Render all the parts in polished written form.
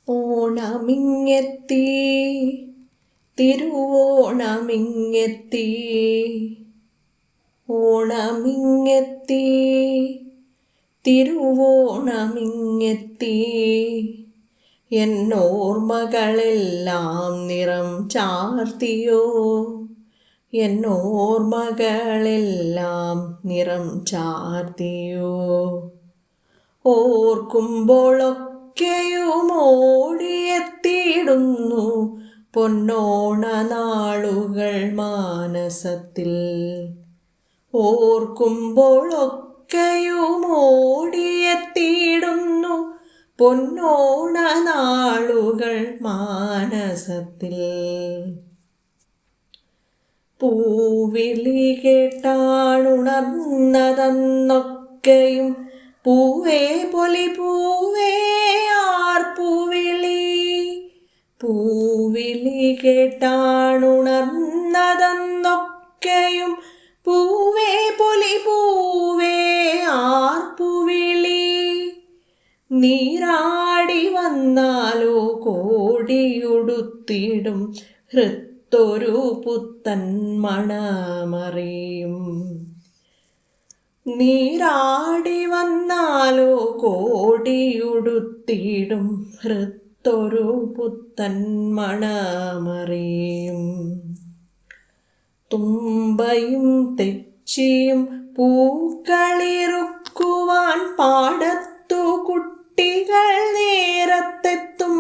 ഓണമിങ്ങെത്തി, തിരുവോണമിങ്ങെത്തി, ഓണമിങ്ങെത്തി, തിരുവോണമിങ്ങെത്തി. എന്നോർമ്മകളെല്ലാം നിറം ചാർത്തിയോ, എന്നോർമ്മകളെല്ലാം നിറം ചാർത്തിയോ. ഓർക്കുമ്പോഴൊക്കെയും ഓടിയെത്തിയിടുന്നു പൊന്നോണ നാളുകൾ മാനസത്തിൽ. ഓർക്കുമ്പോഴൊക്കെയും ഓടിയെത്തിയിടുന്നു പൊന്നോണ നാളുകൾ മാനസത്തിൽ. പൂവിളി കേട്ടാണുണർന്നതെന്നൊക്കെയും പൂവേ പൊലി പൂവേ ആർപ്പൂവിളി. പൂവിളി കേട്ടാണുണർന്നതെന്നൊക്കെയും പൂവേ പൊലി പൂവേ ആർപ്പുവിളി. നീരാടി വന്നാലോ കോടിയുടുത്തിടും ഹൃത്തൊരു പുത്തൻ മണമറിയും. നീരാടി വന്നാലോ കോടിയുടുത്തിടും ഹൃത്തൊരു പുത്തൻ മണമറിയും. തുമ്പയും തെച്ചിയും പൂക്കളിറുക്കുവാൻ പാടത്തു കുട്ടികൾ നേരത്തെത്തും.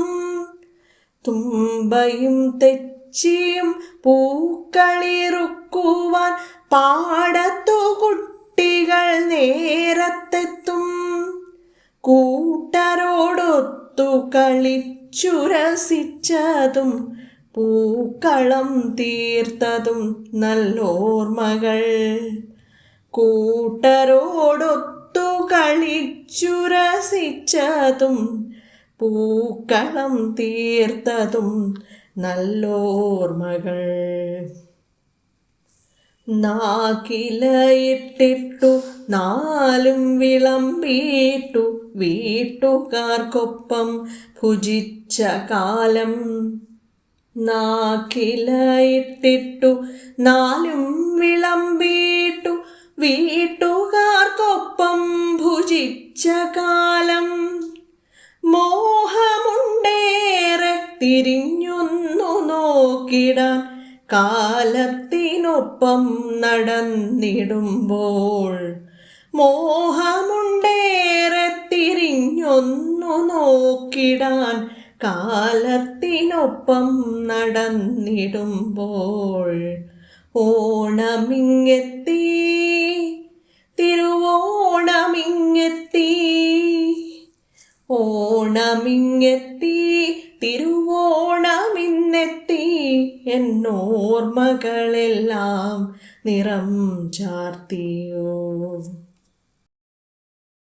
തുമ്പയും തെച്ചിയും പൂക്കളിറുക്കുവാൻ പാടത്തു കുട്ടികൾ നേരത്തെത്തും. കൂട്ടരോടൊത്തു കളിച്ചു രസിച്ചതും പൂക്കളം തീർത്തതും നല്ലോർമ്മകൾ. കൂട്ടരോടൊത്തു കളിച്ചു രസിച്ചതും പൂക്കളം തീർത്തതും നല്ലോർമ്മകൾ. നാക്കിലയിട്ടിട്ടു നാലും വിളമ്പിയിട്ടു വീട്ടുകാർക്കൊപ്പം ഭുജിച്ച കാലം. നാക്കിലയിട്ടിട്ടു നാലും വിളമ്പിയിട്ടു വീട്ടുകാർക്കൊപ്പം ഭുജിച്ച കാലം. മോഹമുണ്ടേറെ തിരിഞ്ഞൊന്നു നോക്കിടാൻ കാലത്തിനൊപ്പം നടന്നിടുമ്പോൾ. മോഹമുണ്ടേറെ തിരിഞ്ഞൊന്നു നോക്കിടാൻ കാലത്തിനൊപ്പം നടന്നിടുമ്പോൾ. ഓണമിങ്ങെത്തി, തിരുവോണമിങ്ങെത്തി, ഓണമിങ്ങെത്തി, തിരുവോണമിന്നെത്തി. എന്നോർമ്മകളെല്ലാം നിറം ചാർത്തിയോ.